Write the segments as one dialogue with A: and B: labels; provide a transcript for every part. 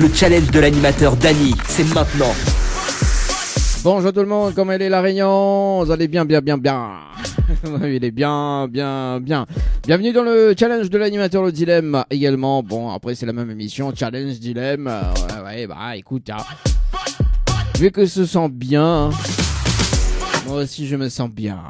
A: Le challenge de l'animateur Dany, c'est maintenant.
B: Bonjour tout le monde, comment elle est la Réunion? Vous allez bien. Oui, il est bien. Bienvenue dans le challenge de l'animateur, le dilemme également. Bon, après c'est la même émission, challenge, dilemme. Bah écoute, vu que se sent bien, moi aussi je me sens bien.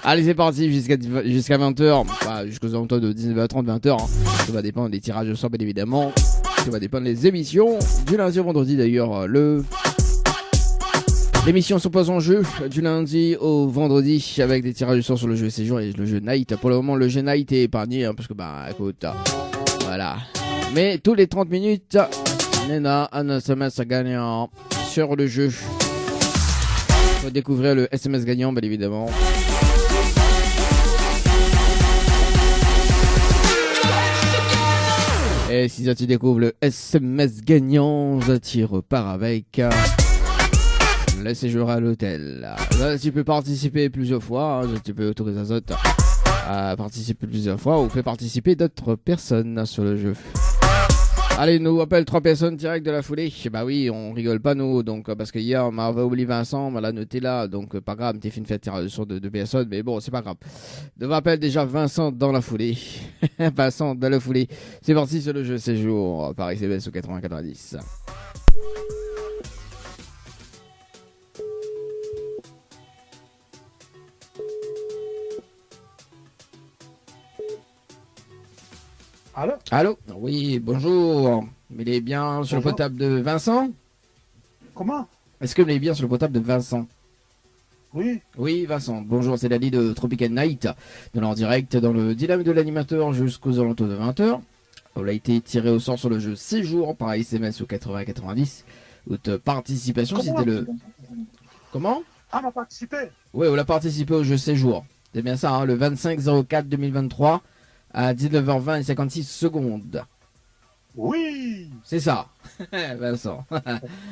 B: Allez, c'est parti jusqu'à 20h, bah, jusqu'aux alentours de 19h30, 20h. Ça va dépendre des tirages au sort, bien évidemment. Ça va dépendre des émissions. Du lundi au vendredi d'ailleurs, l'émission se pose en jeu du lundi au vendredi avec des tirages au sort sur le jeu séjour et le jeu night. Pour le moment, le jeu night est épargné, parce que bah écoute, voilà. Mais tous les 30 minutes, Nena, un SMS gagnant sur le jeu. Faut découvrir le SMS gagnant, bien évidemment. Et si tu découvres le SMS gagnant, tu repars avec le séjour à l'hôtel. Là, tu peux participer plusieurs fois, tu peux autoriser les autres à participer plusieurs fois ou faire participer d'autres personnes sur le jeu. Allez, nous appelle 3 personnes direct de la foulée. Bah oui, on rigole pas nous, donc parce que hier on m'avait oublié Vincent, on m'a noté là, donc pas grave, t'es fait une fête tirage sur de 2 personnes, mais bon, c'est pas grave. On appelle déjà Vincent dans la foulée. Vincent dans la foulée. C'est parti sur le jeu séjour par SMS au 80-90. Allô? Oui, bonjour. Il est bien sur le potable de Vincent?
C: Comment?
B: Est-ce que vous est bien sur le potable de Vincent?
C: Oui.
B: Oui, Vincent. Bonjour, c'est Dany de Tropical Night. En direct dans le dilemme de l'animateur jusqu'aux alentours de 20h. On a été tiré au sort sur le jeu séjour par SMS au 80-90. Votre participation, c'était le... Comment?
C: Ah, on a participé?
B: Oui, on a participé au jeu séjour. C'est bien ça, hein, le 25-04-2023. À 19h20 et 56 secondes.
C: Oui.
B: C'est ça. Vincent.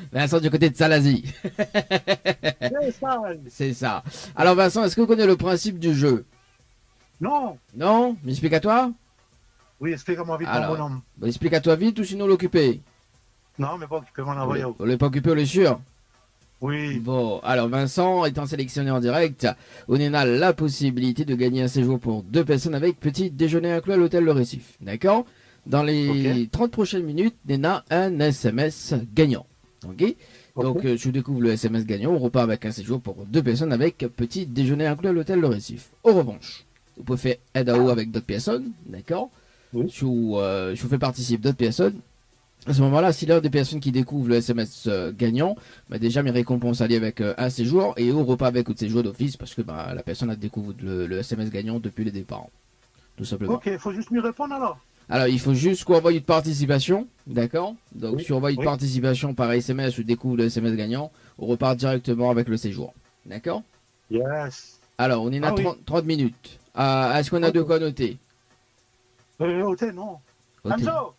B: Vincent du côté de Salazie.
C: C'est ça.
B: C'est ça. Alors Vincent, est-ce que vous connaissez le principe du jeu?
C: Non.
B: Non? Explique à toi?
C: Oui, explique-moi vite, mon bonhomme.
B: Bon, explique à toi vite ou sinon l'occuper?
C: Non, mais pas occupé, mon envoyé.
B: On l'est pas occupé, on est sûr?
C: Oui.
B: Bon, alors Vincent étant sélectionné en direct, on a la possibilité de gagner un séjour pour 2 personnes avec petit déjeuner inclus à l'hôtel Le Récif. D'accord? Dans les 30 prochaines minutes, on a un SMS gagnant. Ok? Donc, je découvre le SMS gagnant, on repart avec un séjour pour 2 personnes avec petit déjeuner inclus à l'hôtel Le Récif. En revanche, vous pouvez faire aide à eau avec d'autres personnes. D'accord?
C: Oui.
B: Je vous fais participer d'autres personnes. À ce moment-là, si l'un des personnes qui découvrent le SMS gagnant, bah déjà mes récompenses alliées avec un séjour et au repas avec autre séjour d'office parce que bah, la personne a découvert le SMS gagnant depuis le départ. Tout simplement.
C: Ok, il faut juste m'y répondre alors.
B: Alors, il faut juste qu'on envoie une participation, d'accord? Donc, si on envoie une participation par SMS ou découvre le SMS gagnant, on repart directement avec le séjour. D'accord?
C: Yes.
B: Alors, on est à 30 minutes. Est-ce qu'on a de quoi noter?
C: Hôtel, non. Anzo.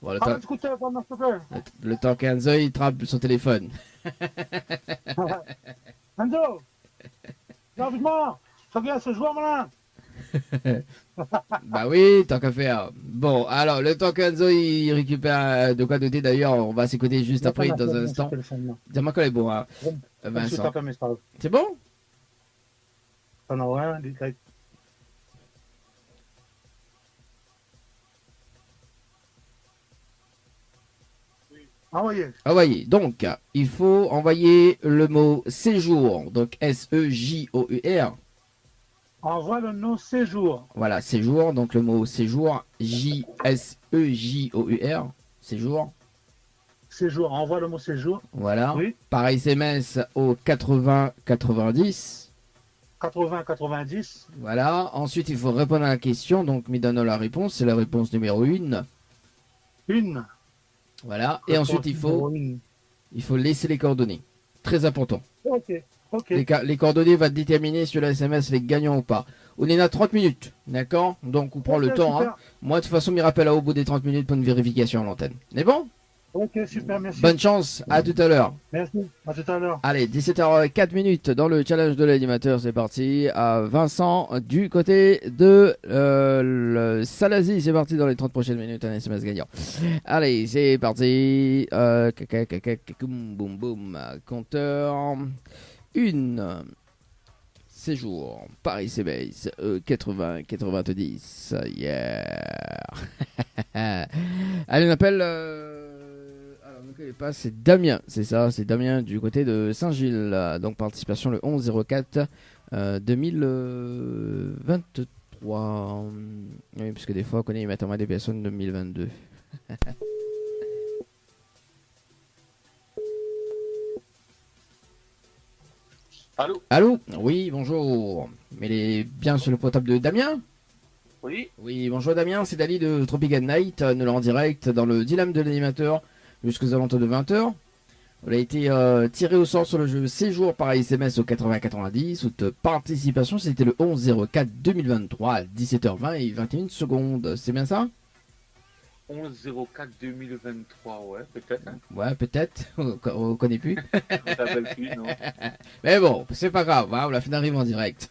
B: Bon, le temps qu'Anzo il trappe son téléphone.
C: Anzo, viens, ça vient ce joueur malin.
B: Bah oui, tant qu'à faire. Bon, alors le temps qu'Anzo il récupère de quoi noter d'ailleurs, on va s'écouter juste après dans un instant. Dis-moi qu'elle est bon, hein, Vincent. C'est bon? Envoyer. Donc, il faut envoyer le mot séjour. Donc, S-E-J-O-U-R.
C: Envoie le nom séjour.
B: Voilà, séjour. Donc, le mot séjour. J-S-E-J-O-U-R. Séjour.
C: Séjour. Envoie le mot séjour.
B: Voilà.
C: Oui.
B: Par SMS au 80-90.
C: 80-90.
B: Voilà. Ensuite, il faut répondre à la question. Donc, me donne la réponse. C'est la réponse numéro 1. Voilà. Et ensuite, il faut laisser les coordonnées. Très important.
C: Ok.
B: Les coordonnées vont déterminer si le SMS est gagnant ou pas. On est à 30 minutes. D'accord? Donc, on prend le temps. Hein. Moi, de toute façon, je me rappelle au bout des 30 minutes pour une vérification à l'antenne. C'est bon?
C: Ok, super, merci.
B: Bonne chance, à tout à l'heure.
C: Merci, à tout à l'heure.
B: Allez, 17h04 dans le challenge de l'animateur, c'est parti. À Vincent, du côté de le Salazie, c'est parti dans les 30 prochaines minutes, un SMS gagnant. Allez, c'est parti. Boum, boum, compteur. Une. Séjour, Paris CBase, 80-90, yeah. Allez, on appelle... alors, ne connais pas, c'est Damien, c'est ça, c'est Damien du côté de Saint-Gilles. Donc, participation le 11-04 2023. Oui, parce que des fois, on connaît, ils mettent en main des personnes 2022.
C: Allô?
B: Allô? Oui, bonjour. Mais il est bien sur le portable de Damien?
C: Oui?
B: Oui, bonjour Damien, c'est Dali de Tropical Night, nous l'en direct dans le dilemme de l'animateur jusqu'aux alentours de 20h. On a été tiré au sort sur le jeu Séjour par SMS au 80-90. Toute participation, c'était le 11-04-2023 à 17h20 et 21 secondes. C'est bien ça?
D: 11-04-2023, ouais, peut-être. Hein.
B: Ouais, peut-être. On connaît plus.
D: On t'appelle plus, non?
B: Mais bon, c'est pas grave, hein, on l'a fait d'arriver en direct.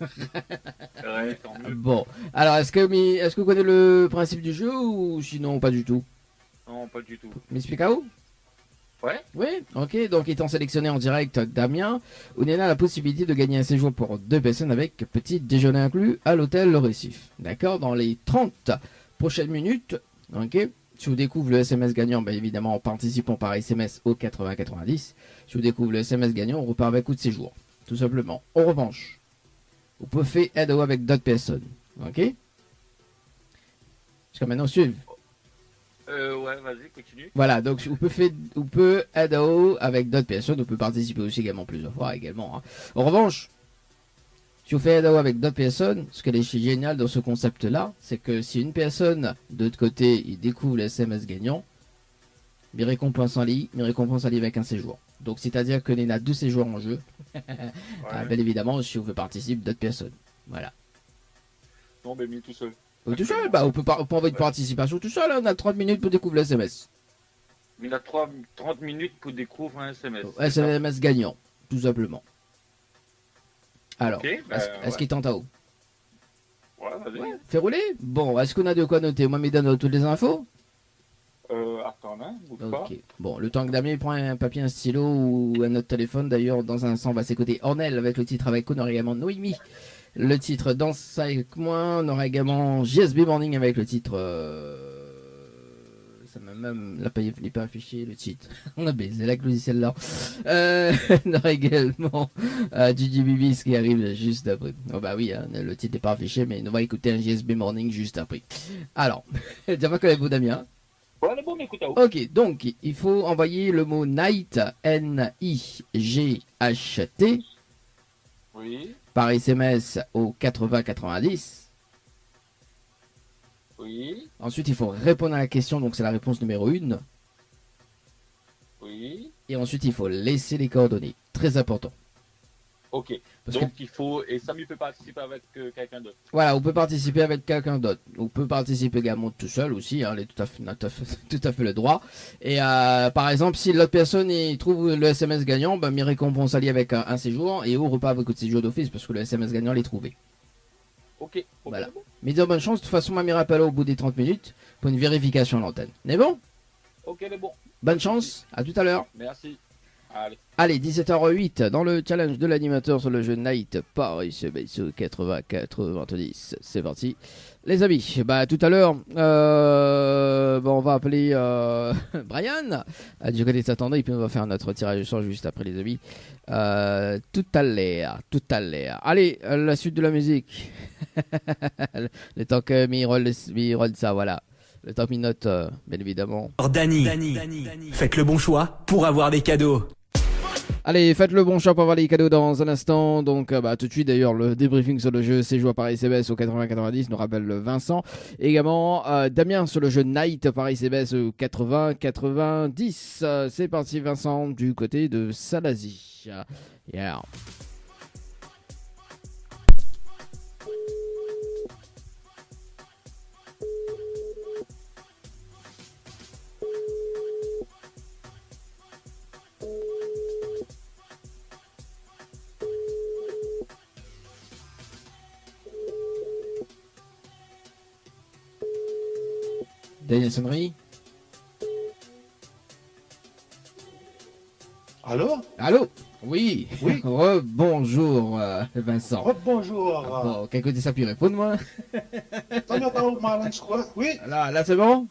D: Ouais, tant mieux.
B: Bon, alors est-ce que vous connaissez le principe du jeu ou sinon pas du tout?
D: Non, pas du tout.
B: M'expliquez-vous?
D: Ouais?
B: Oui, ok, donc étant sélectionné en direct Damien, on a la possibilité de gagner un séjour pour 2 personnes avec petit déjeuner inclus à l'hôtel Le Récif. D'accord? Dans les 30 prochaines minutes, ok? Si vous découvrez le SMS gagnant, bien évidemment en participant par SMS au 80-90. Si vous découvrez le SMS gagnant, on repart avec coup de séjour. Tout simplement. En revanche, vous pouvez faire aide avec d'autres personnes. Ok? Jusqu'à maintenant, suivre.
D: Ouais, vas-y, continue.
B: Voilà, donc vous pouvez aider avec d'autres personnes, vous pouvez participer aussi également plusieurs fois également. Hein. En revanche, si vous faites aider avec d'autres personnes, ce qui est génial dans ce concept-là, c'est que si une personne de l'autre côté il découvre le SMS gagnant, mes récompenses en ligne avec un séjour. Donc c'est-à-dire qu'il y a 2 séjours en jeu. Bien évidemment, si vous faites participer d'autres personnes. Voilà.
D: Non, mais mis tout seul.
B: Tout seul, bah on peut envoyer une participation tout seul, hein, on a 30 minutes pour découvrir le SMS.
D: Il a 30 minutes pour découvrir un SMS.
B: SMS gagnant, tout simplement. Alors,
D: Okay,
B: est-ce qu'il tente à haut?
D: Ouais, vas-y.
B: Ouais, fait rouler. Bon, est-ce qu'on a de quoi noter? Moi, me donne toutes les infos.
D: Attends, hein, bouge pas.
B: Ok. Bon, le temps que Damien prend un papier, un stylo ou un autre téléphone, d'ailleurs, dans un instant, on va s'écouter Ornel avec le titre avec on aura également Noémie. Le titre Danse avec moi. On aura également JSB Morning avec le titre. Ça m'a même. Là, il n'est pas affiché le titre. On a baisé la logiciel là. On aura également Gigi Bibis qui arrive juste après. Oh, bah oui, hein, le titre n'est pas affiché, mais on va écouter un JSB Morning juste après. Alors, dis-moi quand vous, Damien.
D: Ouais, le bon, mais écoute,
B: Ok, donc il faut envoyer le mot night, N-I-G-H-T,
D: oui,
B: par SMS au 80-90.
D: oui,
B: Ensuite, il faut répondre à la question, donc c'est la réponse numéro 1.
D: oui.
B: Et ensuite, il faut laisser les coordonnées. Très important.
D: Ok.
B: Parce
D: Donc, il faut. Et Samy peut participer avec quelqu'un d'autre.
B: Voilà, on peut participer avec quelqu'un d'autre. On peut participer également tout seul aussi, hein, on a tout à fait le droit. Et par exemple, si l'autre personne il trouve le SMS gagnant, ben, mes récompenses alliées avec un séjour et au repas avec le séjour d'office parce que le SMS gagnant l'est trouvé.
D: Ok.
B: Voilà.
D: Bon.
B: Mais dire bonne chance, de toute façon, ma mère appelle au bout des 30 minutes pour une vérification à l'antenne. Mais bon,
D: Ok, le bon.
B: bonne chance, à tout à l'heure.
D: Merci. Allez.
B: Allez, 17h08 dans le challenge de l'animateur sur le jeu Night Paris CBS 80-90. C'est parti. Les amis, bah tout à l'heure, on va appeler Brian. Du côté de Saint-André, et puis on va faire notre tirage au sort juste après, les amis. Tout à l'heure. Allez, la suite de la musique. Le temps que Mirol ça, voilà. Le temps que note, bien évidemment.
A: Dany, faites le bon choix pour avoir des cadeaux.
B: Allez, faites le bon choix pour avoir les cadeaux dans un instant. Donc, tout de suite, d'ailleurs, le débriefing sur le jeu Séjour par SMS au 80-90 nous rappelle Vincent. Également, Damien sur le jeu Night par SMS au 80-90. C'est parti, Vincent, du côté de Salazie. Yeah. Dernière sonnerie.
C: Allô?
B: Allô? Oui.
C: Oui.
B: Bonjour, Vincent.
C: Bonjour.
B: Bon, quel côté ça peut répondre, moi?
C: Oui,
B: Là, c'est bon?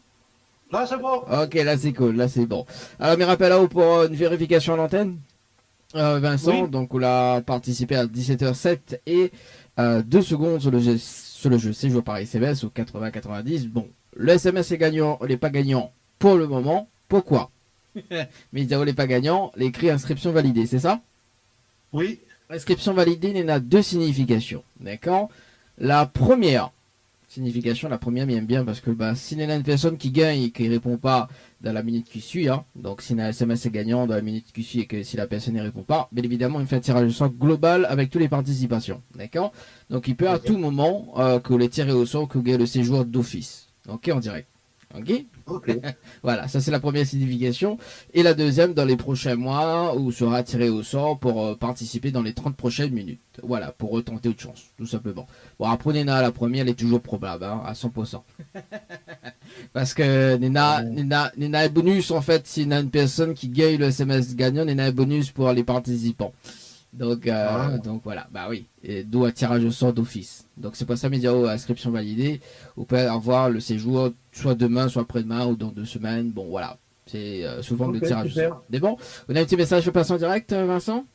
C: là c'est bon.
B: Ok, là, c'est cool, là, c'est bon. Alors, mes rappels là pour une vérification à l'antenne. Vincent,
C: Oui.
B: donc, on a participé à 17h07 et 2 secondes sur le jeu séjour par SMS au 80-90. Bon, le SMS est gagnant, on n'est pas gagnant pour le moment. Pourquoi? Mais il n'est pas gagnant, l'écrit inscription validée, c'est ça?
C: Oui,
B: Inscription validée, il y en a deux significations, d'accord? La première signification, la première m'aime bien parce que si il y a une personne qui gagne et qui ne répond pas dans la minute qui suit, hein, donc si un SMS est gagnant dans la minute qui suit et que si la personne ne répond pas, bien évidemment, il fait un tirage au sort global avec toutes les participations, d'accord? Donc il peut à tout moment que le tirer au sort, que vous gagnez le séjour d'office, ok, en direct. Ok. Voilà, ça c'est la première signification. Et la deuxième, dans les prochains mois, où sera tiré au sort pour participer dans les 30 prochaines minutes. Voilà, pour retenter autre chance, tout simplement. Bon, après Nena, la première, elle est toujours probable, hein, à 100%. Parce que Nena est bonus, en fait, s'il y a une personne qui gagne le SMS gagnant, Nena est bonus pour les participants. Donc voilà, oui, et d'où un tirage au sort d'office. Donc c'est pour ça, Médiao, inscription validée. Vous pouvez avoir le séjour soit demain, soit après-demain, ou dans 2 semaines. Bon, voilà, c'est sous forme de tirage au sort. C'est bon? On a un petit message, je passe en direct, Vincent?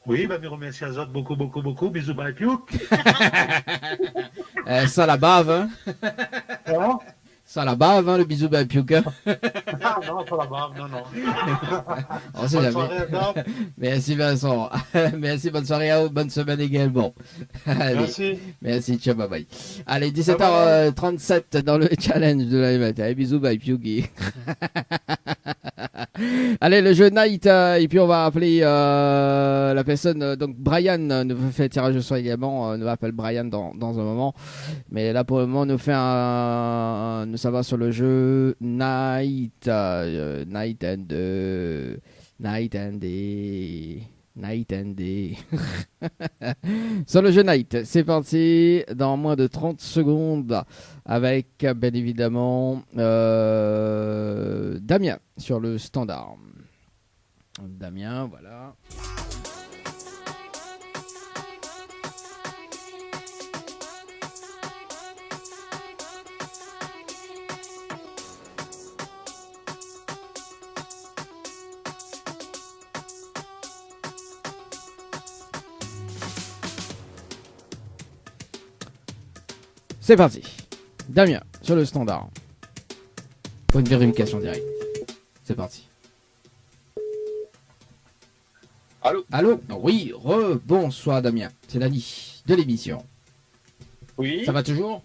C: oui, je remercie à Zot beaucoup. Bisous, bye, piouk.
B: Ça la bave, hein?
C: Hein?
B: Ça la bave, hein, le bisou Piuka.
C: Ah non, pas la barbe, non.
B: On sait
C: Bonne
B: jamais.
C: soirée, Zot.
B: Merci Vincent. Merci, bonne soirée à vous, bonne semaine également. Allez, merci, ciao, bye bye. Allez, 17h37 dans le challenge de la matin. Bisous, bye, Piuki. Allez, le jeu Night, et puis on va appeler la personne, donc Brian nous fait tirage au sort également, nous appelle Brian dans un moment. Mais là, pour le moment, nous fait nous ça va sur le jeu Night, Night and Day. Sur le jeu Night, c'est parti dans moins de 30 secondes avec bien évidemment Damien sur le standard. Damien, voilà. C'est parti. Damien, sur le standard. Pour une vérification directe. C'est parti. Allô? Oui, bonsoir Damien. C'est Dani de l'émission.
D: Oui.
B: Ça va toujours?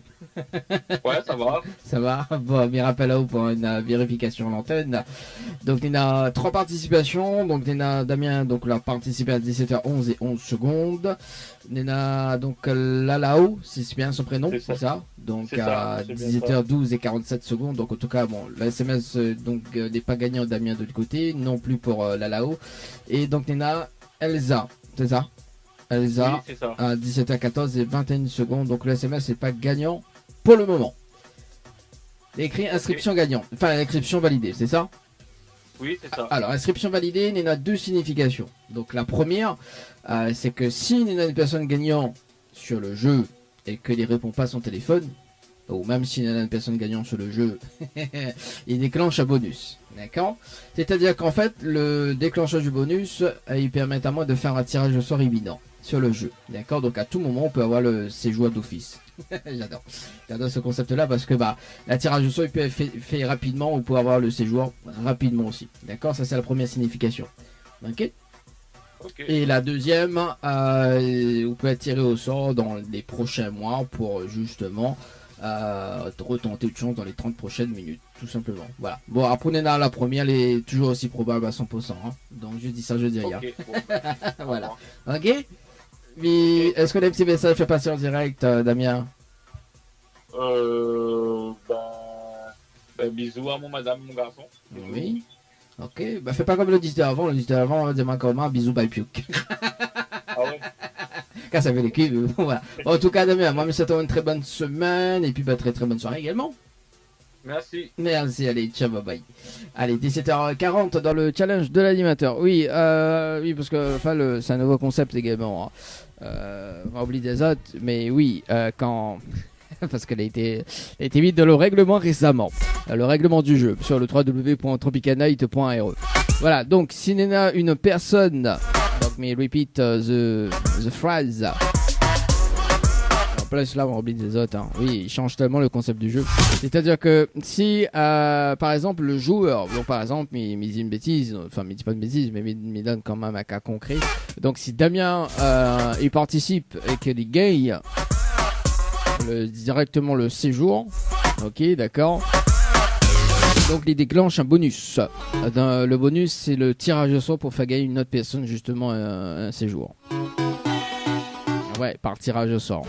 D: Ouais, ça va.
B: Ça va. Bon, mes rappels à vous pour une vérification à l'antenne. Donc, il y a 3 participations. Donc, il y a Damien, donc, l'a participé à 17h11 et 11 secondes. Il y a donc Lalao, c'est bien son prénom, c'est ça? Donc, à 17h12 et 47 secondes. Donc, en tout cas, bon, le SMS n'est pas gagnant Damien de l'autre côté, non plus pour Lalao. Et donc, il y a Elsa, c'est ça? Elsa,
D: oui, ça.
B: À 17h14 et 21 secondes. Donc, le SMS n'est pas gagnant pour le moment. Écrit inscription gagnant, enfin inscription validée, c'est ça?
D: Oui, c'est ça.
B: Alors, inscription validée, il y en a 2 significations. Donc, la première, c'est que si il y a une personne gagnant sur le jeu et qu'elle ne répond pas à son téléphone, ou même s'il y a une personne gagnant sur le jeu, il déclenche un bonus. D'accord? C'est-à-dire qu'en fait, le déclencheur du bonus, il permet à moi de faire un tirage au sort imminent sur le jeu. D'accord? Donc, à tout moment, on peut avoir le séjour d'office. J'adore ce concept-là parce que la tirage au sort, il peut être fait rapidement, on peut avoir le séjour rapidement aussi. D'accord? Ça, c'est la première signification. Ok? Et la deuxième, vous pouvez tirer au sort dans les prochains mois pour justement retenter une chance dans les 30 prochaines minutes, tout simplement. Voilà. Bon, après, la première, elle est toujours aussi probable à 100%. Hein. Donc, je dis ça, je dis rien. Voilà. Ok? Mais est-ce que les petits messages fait passer en direct, Damien?
D: Bisous à mon madame, mon garçon.
B: Oui. Ok, fais pas comme le 10 avant. Le 10 avant, on va dire comment, bisous, bye, piuk.
D: Ah ouais?
B: Quand ça fait l'équipe, voilà. En tout cas, Damien, moi, je souhaite une très bonne semaine et puis très très bonne soirée également.
D: Merci.
B: Merci, allez, ciao, bye bye. Allez, 17h40 dans le challenge de l'animateur. Oui, oui, parce que enfin, c'est un nouveau concept également. Hein. On oublie des autres, mais oui, quand. Parce qu'elle a été mise dans le règlement récemment. Le règlement du jeu sur le www.tropicanight.re. Voilà, donc si Nena, une personne, donc me repeat the phrase. En plus là on oublie des autres, hein. Oui, il change tellement le concept du jeu. C'est-à-dire que si par exemple le joueur, donc par exemple il dit une bêtise, enfin il dit pas une bêtise mais il donne quand même un cas concret. Donc si Damien il participe et qu'il gagne directement le séjour, ok, d'accord. Donc il déclenche un bonus. Le bonus c'est le tirage au sort pour faire gagner une autre personne justement un séjour. Ouais, par tirage au sort.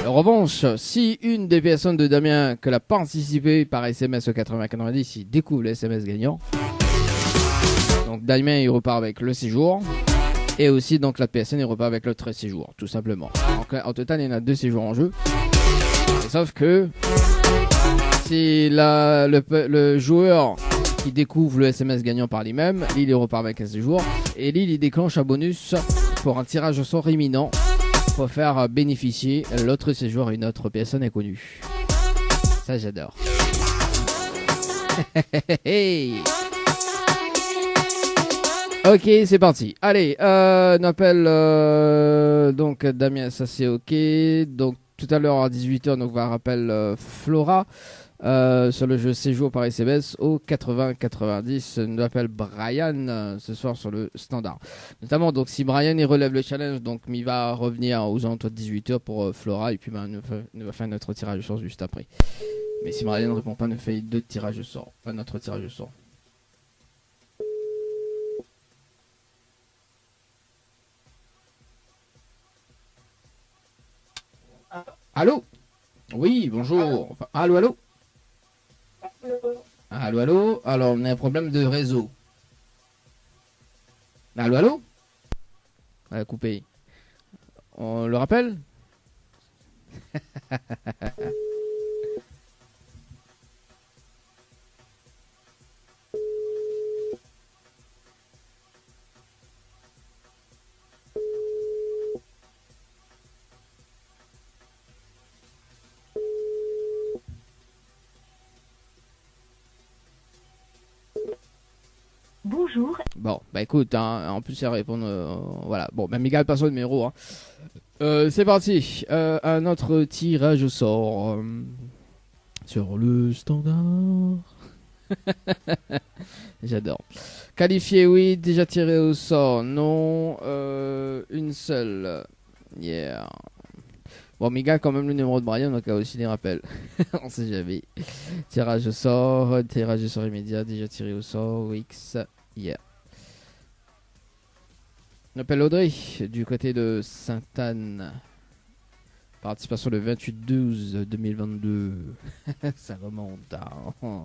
B: En revanche, si une des personnes de Damien que l'a participé par SMS au 8090, il découvre le SMS gagnant. Donc Damien il repart avec le séjour. Et aussi donc l'autre personne il repart avec l'autre séjour, tout simplement. Donc en total il y en a 2 séjours en jeu. Et sauf que si le joueur qui découvre le SMS gagnant par lui-même, il repart avec un séjour. Et il déclenche un bonus pour un tirage au sort imminent pour faire bénéficier l'autre séjour à une autre personne inconnue. Ça j'adore. Ok, c'est parti. Allez, on appelle donc Damien, ça c'est ok. Donc tout à l'heure à 18h, donc on va rappeler Flora sur le jeu séjour par SMS au 80-90. On appelle Brian ce soir sur le standard. Notamment, donc si Brian il relève le challenge, donc il va revenir aux alentours de 18h pour Flora et puis on va faire notre tirage au sort juste après. Mais si Brian ne répond pas, on fait 2 tirages au sort. Enfin, notre tirage au sort. Allô? Oui, bonjour. Enfin, allô, allô? Allô, allô? Alors, on a un problème de réseau. Allô, allô? Elle a coupé. On le rappelle?
E: Bonjour.
B: Bon, bah écoute, hein, en plus elle répond, voilà. Bon, bah Miguel passe le numéro. Hein. C'est parti. Un autre tirage au sort sur le standard. J'adore. Qualifié, oui. Déjà tiré au sort, non. Une seule. Yeah. Bon, Miguel quand même le numéro de Brian, donc il y a aussi des rappels. On sait jamais. Tirage au sort immédiat, déjà tiré au sort, X. Yeah. On appelle Audrey du côté de Sainte-Anne. Participation le 28/12/2022. Ça remonte. Hein.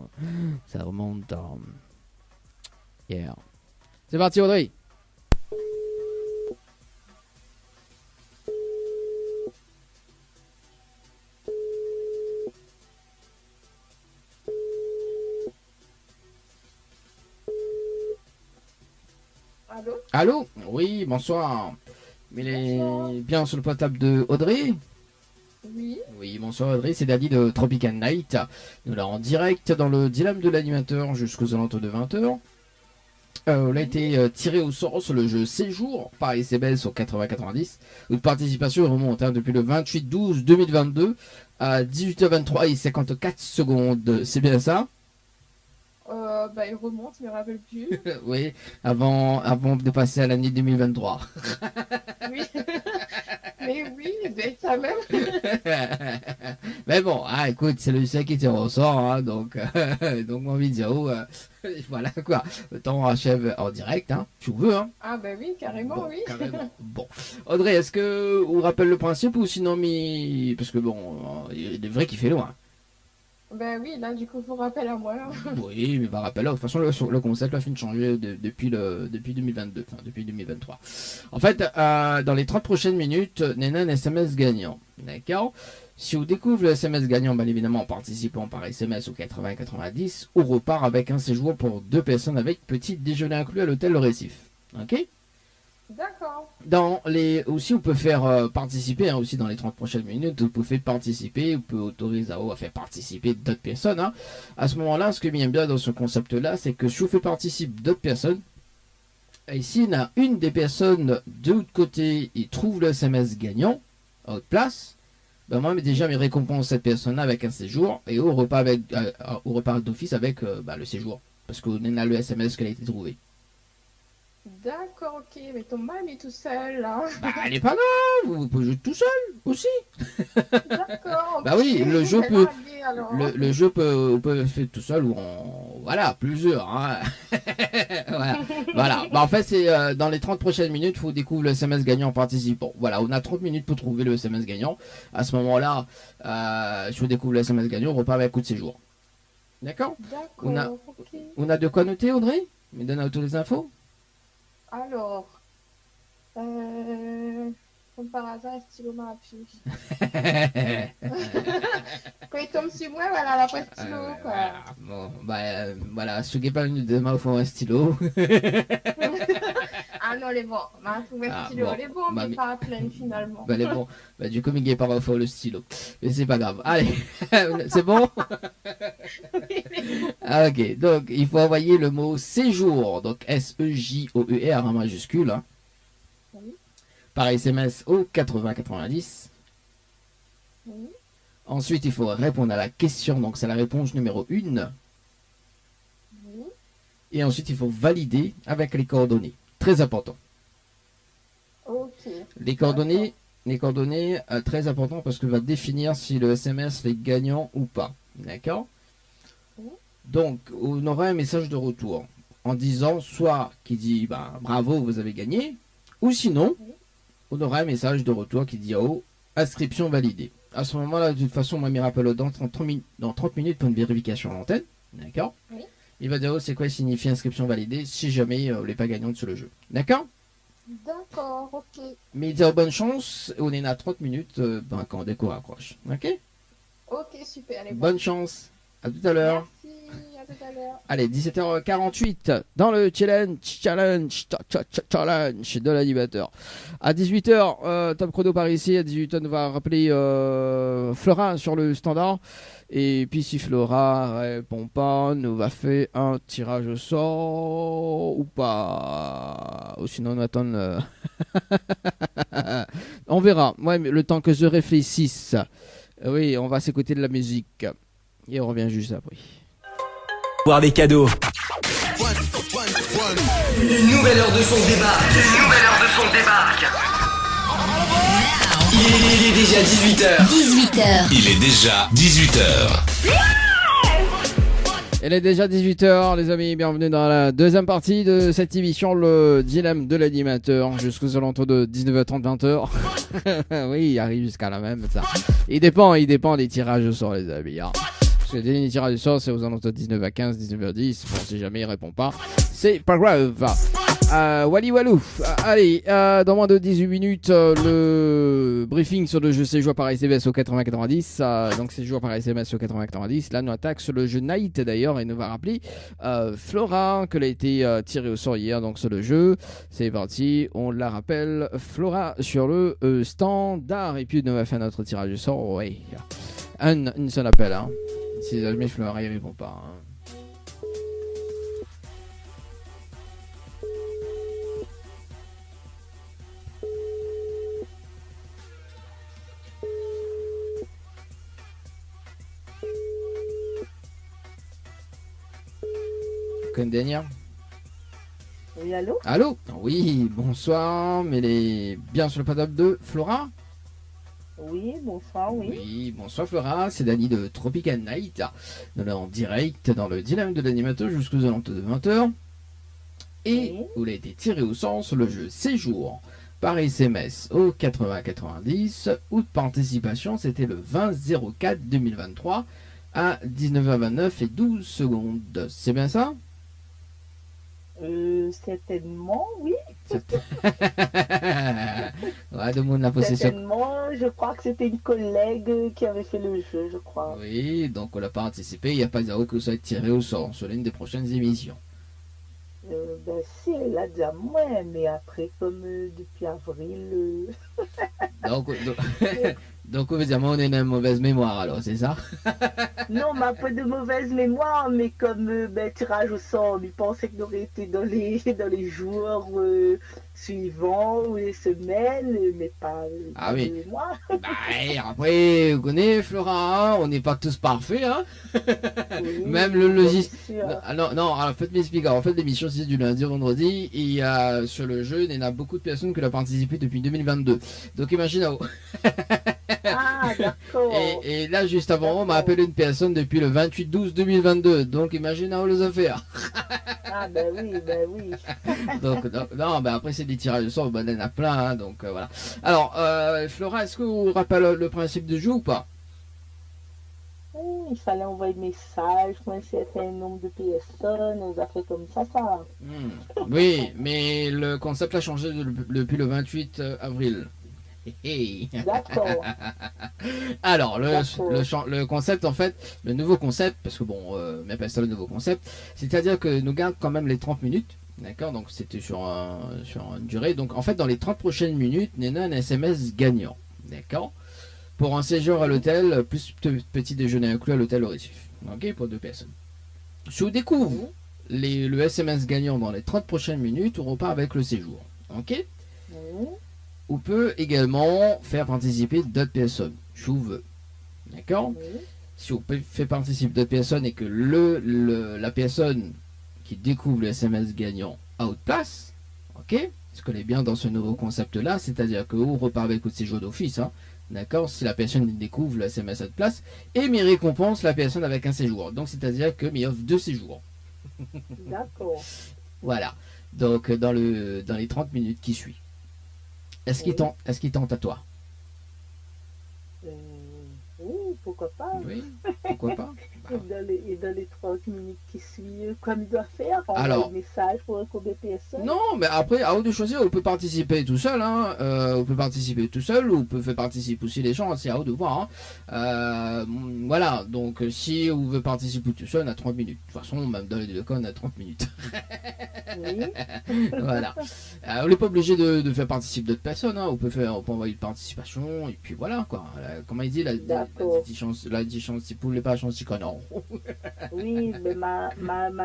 B: Ça remonte. Hein. Yeah. C'est parti Audrey.
E: Allô?
B: Allô? Oui, bonsoir. Il est bien sur le portable de Audrey?
E: Oui.
B: Oui, bonsoir Audrey, c'est Daddy de Tropical Night. Nous là en direct dans le dilemme de l'animateur jusqu'aux alentours de 20h. On a été tiré au sort sur le jeu Séjour par SMS au 80-90. Une participation remonte depuis le 28/12/2022 à 18h23 et 54 secondes. C'est bien ça?
E: Bah il remonte, je me rappelle plus.
B: Oui, avant de passer à l'année 2023.
E: Oui. Mais oui, il doit être ça même.
B: Mais bon, écoute, c'est le chien qui tire au sort, hein, donc mon vidéo, voilà quoi. Le temps achève en direct, hein, tu veux, hein.
E: Ah bah oui, carrément,
B: Bon,
E: oui.
B: carrément. Bon, Audrey, est-ce que on rappelle le principe ou sinon parce que bon, il est vrai qu'il fait loin.
E: Bah oui, là du coup faut rappel à moi.
B: Oui, mais rappel, de toute façon le concept a fini de changer depuis 2022, enfin depuis 2023. En fait, dans les 30 prochaines minutes, Nena un SMS gagnant, d'accord. Si on découvre le SMS gagnant, bien évidemment, en participant par SMS au 80-90, on repart avec un séjour pour 2 personnes avec petit déjeuner inclus à l'hôtel Le Récif. Ok?
E: D'accord.
B: Aussi, on peut faire participer, hein, aussi dans les 30 prochaines minutes, vous pouvez participer, vous pouvez autoriser à faire participer d'autres personnes. Hein. À ce moment-là, ce que j'aime bien dans ce concept-là, c'est que si vous faites participer d'autres personnes, et s'il y en a une des personnes de l'autre côté, il trouve le SMS gagnant à votre place, ben moi déjà mes récompense cette personne-là avec un séjour et au repas d'office avec le séjour. Parce qu'on a le SMS qu'elle a été trouvée.
E: D'accord, ok. Mais ton mal est tout seul, là.
B: Bah, elle est pas grave, vous pouvez jouer tout seul aussi.
E: D'accord.
B: Bah oui, le jeu
E: Je vais
B: peut,
E: larguer, alors.
B: le jeu peut faire tout seul ou voilà, plusieurs. Hein. Voilà. Bah, en fait, c'est dans les 30 prochaines minutes, il faut découvrir le SMS gagnant en participant. Voilà, on a 30 minutes pour trouver le SMS gagnant. À ce moment-là, si on découvre le SMS gagnant, on repart avec un coup de séjour. D'accord?
E: D'accord, ok.
B: On a de quoi noter, Audrey? Me donne toutes les infos?
E: Alors, comme par hasard, un stylo m'a appuyé. Quand il tombe sur moi, voilà, la pointe stylo, quoi.
B: Bon, voilà, ce qui n'est pas venu demain, il faut un stylo.
E: Ah non, les bons. M'a trouvé un stylo.
B: Bon.
E: Les bons, mais pas plein finalement.
B: Bah, les bons. Bah, du coup, il n'est pas refait le stylo. Mais c'est pas grave. Allez, c'est bon? Ah, ok, donc il faut envoyer le mot séjour, donc S-E-J-O-E-R en majuscule, hein,
E: Oui.
B: par SMS au 80-90.
E: Oui.
B: Ensuite, il faut répondre à la question, donc c'est la réponse numéro 1.
E: Oui.
B: Et ensuite, il faut valider avec les coordonnées. Très important.
E: Ok.
B: Les coordonnées, très important parce que va définir si le SMS est gagnant ou pas. D'accord?
E: Oui.
B: Donc, on aura un message de retour en disant soit qui dit bravo, vous avez gagné, ou sinon,
E: Oui.
B: on aura un message de retour qui dit oh, inscription validée. À ce moment-là, de toute façon, moi, je me rappelle dans 30 minutes pour une vérification à l'antenne. D'accord?
E: Oui.
B: Il va dire oh, c'est quoi signifie inscription validée si jamais on n'est pas gagnant sur le jeu. D'accord?
E: D'accord, ok.
B: Mais il dit bonne chance, on est à 30 minutes quand on découvre accroche. Ok?
E: Ok, super. Allez,
B: Bonne chance. À tout à l'heure.
E: Merci, à tout à l'heure.
B: Allez, 17h48 dans le challenge de l'animateur. À 18h, top chrono par ici. À 18h, on va rappeler Flora sur le standard. Et puis si Flora répond pas, on va faire un tirage au sort ou pas. Ou sinon on attend. On verra. Ouais, mais le temps que je réfléchisse. Oui, on va s'écouter de la musique. Et on revient juste après.
A: Voir des cadeaux.
F: Une nouvelle heure de son débarque. Il est déjà 18h.
G: Il est déjà 18h.
B: Il est déjà 18h, les amis. Bienvenue dans la deuxième partie de cette émission, le dilemme de l'animateur, jusqu'aux alentours de 19h30, 20h. Oui, il arrive jusqu'à la même, ça. Il dépend des tirages au sort, les amis. Hein. Parce que le dernier tirage au sort, c'est aux alentours de 19h15, 19h10. Bon, si jamais il répond pas, c'est pas grave. Wally Walou. Allez, dans moins de 18 minutes, le briefing sur le jeu séjour par SMS au 80-90. Donc séjour par SMS au 80-90. Là, nous attaque sur le jeu Night d'ailleurs et nous va rappeler Flora, qu'elle a été tirée au sort hier donc sur le jeu. C'est parti, on la rappelle. Flora sur le standard. Et puis, nous va faire notre tirage au sort. Ouais. Une seule appel. Hein. Si jamais Flora y répond pas. Hein. Dernière.
E: Oui, allô?
B: Allô? Oui, bonsoir, mais elle est bien sur le paddock de Flora?
E: Oui, bonsoir, oui.
B: Oui, bonsoir Flora, c'est Dani de Tropical Night. Nous sommes en direct dans le dilemme de l'animateur jusqu'aux alentours de 20h. Et
E: Oui.
B: vous avez été tiré au sort sur le jeu Séjour par SMS au 80-90. Août de participation, c'était le 20-04-2023 à 19h29 et 12 secondes. C'est bien ça?
H: Certainement, oui.
B: Ouais, demande la possession.
H: Certainement, je crois que c'était une collègue qui avait fait le jeu, je crois.
B: Oui, donc on l'a pas anticipé, il n'y a pas de zéro que vous soyez tiré au sort sur l'une des prochaines émissions.
H: Ben si, elle a déjà moins, mais après, comme depuis avril...
B: Donc évidemment, on est dans une mauvaise mémoire alors, c'est ça?
H: Non, mais pas de mauvaise mémoire, mais comme tirage au sort, on pensait qu'on aurait été dans les jours suivants ou les semaines, mais pas
B: oui.
H: de mémoire.
B: Après, vous connaissez Flora, hein, on n'est pas tous parfaits, hein?
H: Oui,
B: Même le logiciel.
H: sûr.
B: Non, alors faites m'expliquer. En fait, l'émission c'est du lundi au vendredi, et il y a sur le jeu, il y en a beaucoup de personnes qui l'ont participé depuis 2022. Donc imaginez.
H: Ah, d'accord.
B: Et là, juste avant, on m'a appelé une personne depuis le 28/12/2022. Donc imaginez les affaires.
H: Ah, ben oui.
B: Donc, non, après c'est des tirages de sort, il y en a plein, hein, donc voilà. Alors, Flora, est-ce que vous vous rappelez le principe du jeu ou pas?
H: Il fallait envoyer des messages pour un certain nombre de personnes, on a fait comme ça.
B: Oui, mais le concept a changé depuis le 28 avril.
H: D'accord.
B: Alors, le concept, en fait, le nouveau concept, parce que bon, mais pas ça le nouveau concept, c'est-à-dire que nous garde quand même les 30 minutes, d'accord? Donc c'était sur une durée. Donc en fait, dans les 30 prochaines minutes, Néna a un SMS gagnant, d'accord? Pour un séjour à l'hôtel, plus petit déjeuner inclus à l'hôtel au Récif, ok? Pour 2 personnes. Si on découvre le SMS gagnant dans les 30 prochaines minutes, on repart avec le séjour, ok? On peut également faire participer d'autres personnes, si vous voulez. D'accord? Si on fait participer d'autres personnes et que la personne qui découvre le SMS gagnant a autre place, ok? Parce qu'on est bien dans ce nouveau concept-là, c'est-à-dire qu'on repart avec le séjour d'office, hein, d'accord? Si la personne découvre le SMS à autre place, et m'y récompense la personne avec un séjour. Donc c'est-à-dire que m'y offre 2 séjours.
H: D'accord.
B: Voilà. Donc dans les 30 minutes qui suivent. Est-ce qu'il tente à toi?
H: Oui, pourquoi pas.
B: Oui, pourquoi pas.
H: Et dans les 30 minutes qui suivent, comme il doit faire,
B: Alors,
H: un message pour un combien de personnes.
B: Non, mais après, à vous de choisir, on peut participer tout seul, hein. On peut participer tout seul, ou on peut faire participer aussi les gens, c'est à vous de voir, hein. Voilà, donc si on veut participer tout seul, on a 30 minutes. De toute façon, même dans les 2 cas, on a 30 minutes.
H: Oui.
B: Voilà. On n'est pas obligé de faire participer d'autres personnes, hein. On peut envoyer une participation, et puis voilà, quoi. Comment il dit, la 10 chances, si vous voulez pas, chance, si non.
H: Oui, mais m'a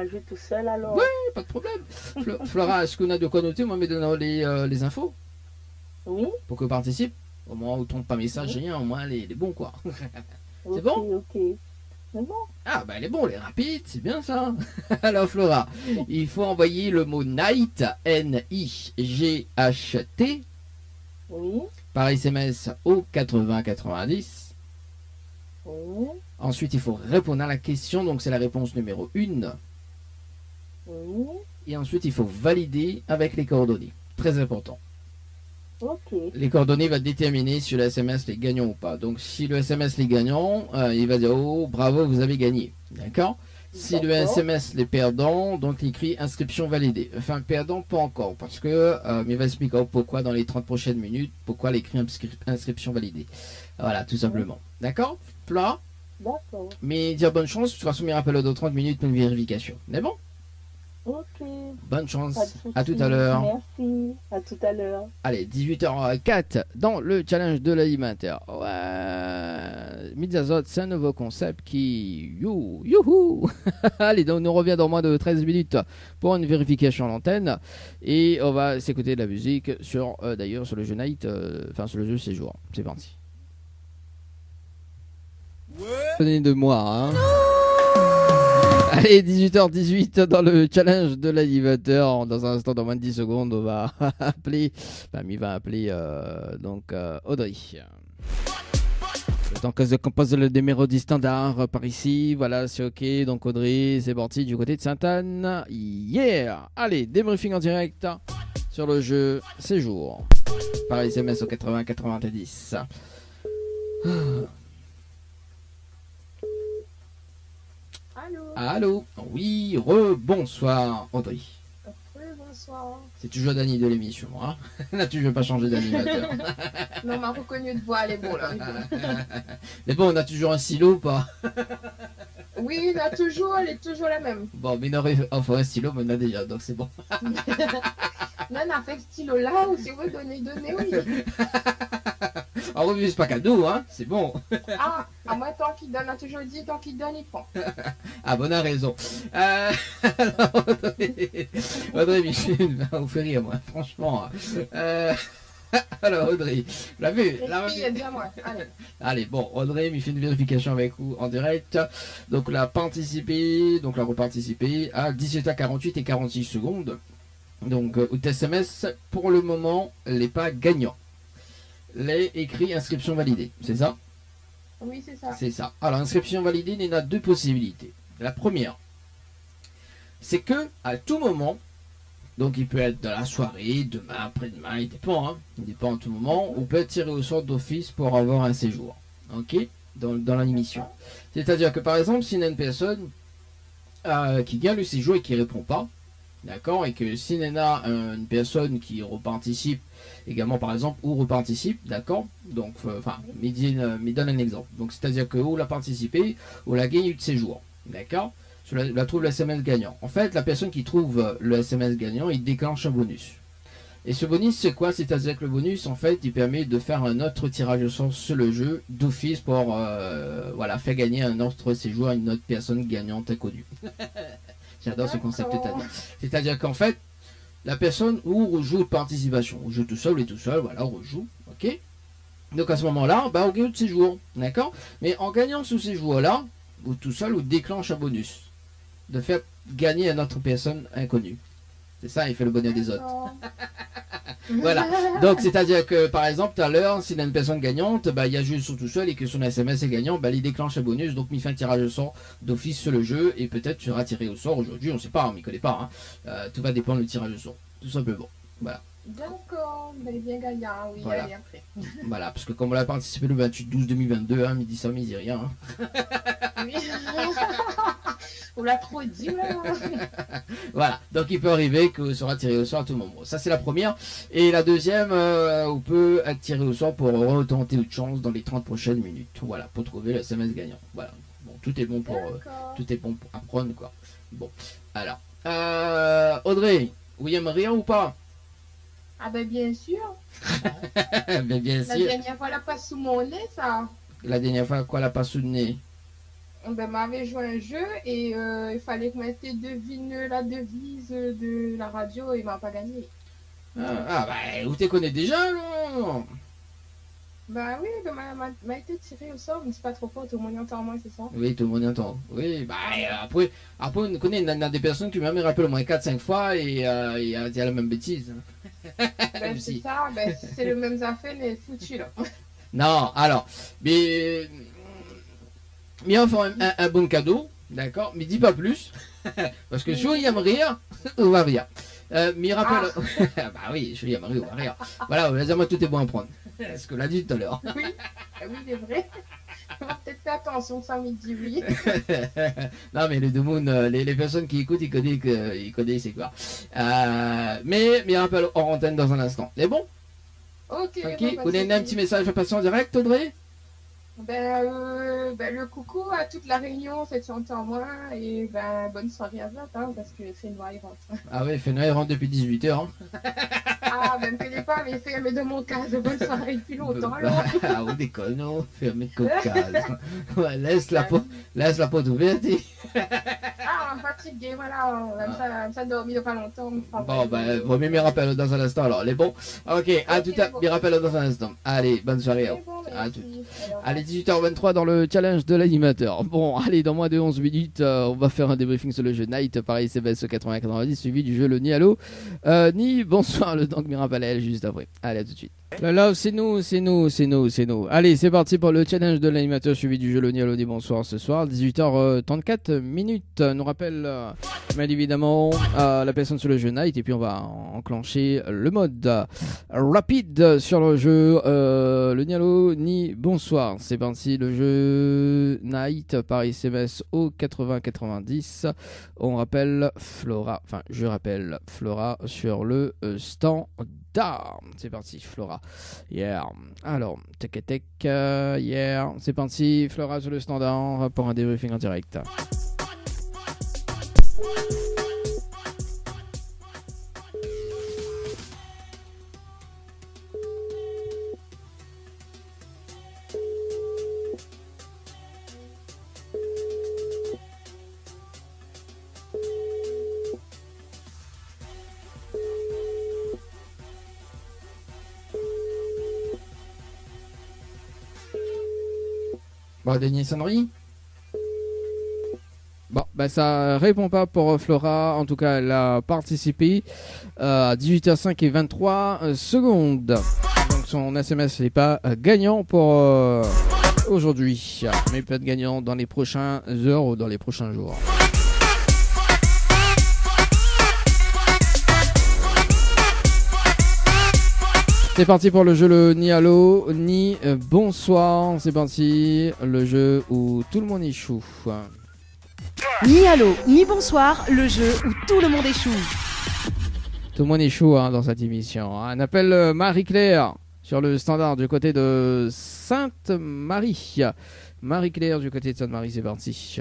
H: joué tout seul alors.
B: Oui, pas de problème. Flora, est-ce qu'on a de quoi noter? Moi, mais donner les infos.
H: Oui.
B: Pour que participe. Au moins, on ne trompe pas message, rien, au moins les bons, quoi. C'est bon?
H: Ok. C'est bon.
B: Ah, bah, les bons, les rapides, c'est bien ça. Alors, Flora, il faut envoyer le mot night, N-I-G-H-T,
H: oui,
B: par SMS au 8090.
H: Oui.
B: Ensuite, il faut répondre à la question, donc c'est la réponse numéro 1.
H: Oui.
B: Et ensuite, il faut valider avec les coordonnées. Très important.
H: Ok.
B: Les coordonnées vont déterminer si le SMS est gagnant ou pas. Donc, si le SMS est gagnant, il va dire « Oh, bravo, vous avez gagné ». D'accord? Si le SMS est perdant, donc il écrit « Inscription validée ». Enfin, perdant, pas encore, parce que il va expliquer pourquoi dans les 30 prochaines minutes, pourquoi il écrit « Inscription validée ». Voilà, tout simplement. D'accord? Flora?
H: D'accord.
B: Mais dire bonne chance, de toute façon, il rappelle dans 30 minutes pour une vérification. C'est bon?
H: Ok.
B: Bonne chance. À tout à l'heure.
H: Merci. À tout à l'heure.
B: Allez, 18h04 dans le challenge de l'alimentaire. Ouais. Midzazot, c'est un nouveau concept qui... Youhou. Allez, donc on revient dans moins de 13 minutes pour une vérification à l'antenne. Et on va s'écouter de la musique sur, d'ailleurs, sur le jeu Night, sur le jeu Séjour. C'est parti. Venez de moi, hein. Allez, 18h18 dans le challenge de l'animateur. Dans un instant, dans moins de 10 secondes, on va appeler. Il va appeler Audrey. Le temps que je compose le numéro du standard par ici. Voilà, c'est ok. Donc Audrey, c'est parti du côté de Sainte-Anne. Yeah! Allez, débriefing en direct sur le jeu Séjour. Par SMS au 80-90.
H: Allô?
B: Allô? Oui, bonsoir Audrey.
H: Oui,
E: bonsoir.
B: C'est toujours Dany de l'émission, hein. On n'a toujours pas changé d'animateur.
E: Non, on m'a reconnu de voix, elle est bon là.
B: Mais bon, on a toujours un stylo ou pas?
E: Oui, là toujours, elle est toujours la même.
B: Bon, mais non, enfin un stylo, mais on a déjà, donc c'est bon.
E: Non, on a fait le stylo là, ou si vous donnez, oui.
B: En revue, c'est pas cadeau, hein, c'est bon.
E: Ah, moi, tant qu'il donne, on a toujours dit, tant qu'il donne, il prend.
B: Ah, bon, on a raison. Alors, Audrey Michel, vous fait rire, moi, franchement. Alors, Audrey, la vue.
E: Les filles, bien moi. Allez.
B: Allez, bon, Audrey me fait une vérification avec vous en direct. Donc, la reparticiper à 17h48 et 46 secondes. Donc, au SMS, pour le moment, n'est pas gagnant. Les écrits inscription validée, c'est ça?
E: Oui, c'est ça.
B: C'est ça. Alors, inscription validée, il y en a deux possibilités. La première, c'est que à tout moment, donc il peut être dans la soirée, demain, après-demain, il dépend, hein, il dépend à tout moment, on peut être tiré au sort d'office pour avoir un séjour, ok, dans la émission. C'est-à-dire que par exemple, s'il y a une personne qui gagne le séjour et qui ne répond pas, d'accord, et que s'il y a une personne qui reparticipe également par exemple, ou reparticipe, d'accord, donc, enfin, mais donne un exemple, donc c'est-à-dire que ou l'a participé, ou la gagne de séjour, d'accord, la trouve le SMS gagnant. En fait, la personne qui trouve le SMS gagnant, il déclenche un bonus. Et ce bonus, c'est quoi? C'est-à-dire que le bonus, en fait, il permet de faire un autre tirage au sort sur le jeu d'office pour voilà, faire gagner un autre séjour à une autre personne gagnante inconnue. J'adore ce concept totalement. C'est-à-dire qu'en fait, la personne ou rejoue de participation, on joue tout seul et tout seul, voilà, on rejoue, ok. Donc à ce moment-là, bah, on gagne de séjour, d'accord. Mais en gagnant ce séjour-là, ou tout seul, on déclenche un bonus de faire gagner à notre personne inconnue. C'est ça, il fait le bonheur des autres. Voilà. Donc, c'est-à-dire que, par exemple, tout à l'heure, s'il y a une personne gagnante, bah, il y a juste tout seul et que son SMS est gagnant, bah, il déclenche un bonus. Donc, il fait un tirage au sort d'office sur le jeu et peut-être tu seras tiré au sort aujourd'hui. On ne sait pas, on ne connaît pas. Hein. Tout va dépendre du tirage au sort. Tout simplement. Voilà.
E: D'accord, vous allez bien gagnant, oui,
B: Voilà.
E: allez après.
B: Voilà, parce que comme on a participé le 28-12-2022, hein, midi ça, midi rien. Hein.
E: Oui. On l'a trop dit, là.
B: Voilà, donc il peut arriver que sera tiré au sort à tout moment. Ça c'est la première. Et la deuxième, on peut être tiré au sort pour retenter une chance dans les 30 prochaines minutes. Voilà, pour trouver le SMS gagnant. Voilà, bon, tout est bon pour apprendre quoi. Bon, alors, Audrey, William rire ou pas?
E: Ah ben bien sûr.
B: Mais bien
E: La
B: sûr.
E: dernière fois, elle passe sous mon nez, ça.
B: La dernière fois, quoi, la pas sous le nez?
E: Ben, m'avait joué un jeu et il fallait que moi devine la devise de la radio et il m'a pas gagné.
B: Ah bah, vous te connaissez déjà, non?
E: Bah oui, ben, m'a été tiré au sort, mais c'est pas trop fort, tout le monde y entend au moins, c'est ça.
B: Oui, tout le monde entend. Oui, bah après on connaît, il y a des personnes qui me rappellent au moins 4-5 fois et il y a la même bêtise.
E: Ben, c'est ça, ben, c'est le même affaire, mais foutu là.
B: Non, alors, mais enfin un bon cadeau, d'accord, mais dis pas plus, parce que si il aime rire, on va rire. Mais rappelle, bah oui, je aime rire, on va rire. Voilà, on va dire moi tout est bon à prendre. C'est ce qu'on l'a dit tout à l'heure.
E: Oui, oui, c'est vrai. On va peut-être faire attention ça midi, oui.
B: Non mais le Demoun, les personnes qui écoutent, ils connaissent c'est quoi. Mais rappelle hors antenne dans un instant. C'est bon?
E: Ok.
B: Ok, vous avez un petit message à passer en direct, Audrey?
E: Ben, le coucou à toute la réunion, faites chanter en moi et ben bonne soirée à vous, hein, parce que c'est noir il rentre.
B: Ah ouais, Fenoy rentre depuis 18h. Hein.
E: Ah, ben me connais pas, mais fermez de mon cas de bonne soirée depuis longtemps alors.
B: Ah oui, déconne, non, fermez de coca. Ouais, laisse la porte ouverte.
E: Ah, on fatigué, voilà, on aime ça dormir pas longtemps.
B: Bon, ben, vaut mieux me rappeler dans un instant alors, les bons. Ok, à tout à l'heure, me rappelle dans un instant. Allez, bonne soirée. À tout. Allez, 18h23 dans le challenge de l'animateur. Bon, allez, dans moins de 11 minutes, on va faire un débriefing sur le jeu Night. Pareil, CBS 80-90, suivi du jeu le Ni Allo. Ni, bonsoir, le Dank Mirapalel juste après. Allez, à tout de suite. La love, c'est nous. Allez, c'est parti pour le challenge de l'animateur suivi du jeu Le Nialo. Bonsoir ce soir, 18h34 minutes. Nous rappelle, bien évidemment, la personne sur le jeu Night. Et puis on va enclencher le mode rapide sur le jeu Le Nialo ni bonsoir. C'est parti, le jeu Night par SMS au 8090. On rappelle Flora, enfin je rappelle Flora sur le standard. C'est parti, Flora. Yeah. Alors, tech, yeah. C'est parti, Flora sur le standard pour un débriefing en direct. Bon, dernier sonnerie. Bon, bah ça répond pas pour Flora. En tout cas, elle a participé à 18h05 et 23 secondes. Donc son SMS n'est pas gagnant pour aujourd'hui. Mais peut être gagnant dans les prochaines heures ou dans les prochains jours. C'est parti pour le jeu le ni allô ni bonsoir. C'est parti, le jeu où tout le monde échoue.
I: Ni allô ni bonsoir, le jeu où tout le monde échoue.
B: Tout le monde échoue dans cette émission. On appelle Marie-Claire sur le standard du côté de Sainte-Marie. Marie-Claire du côté de Sainte-Marie, c'est parti.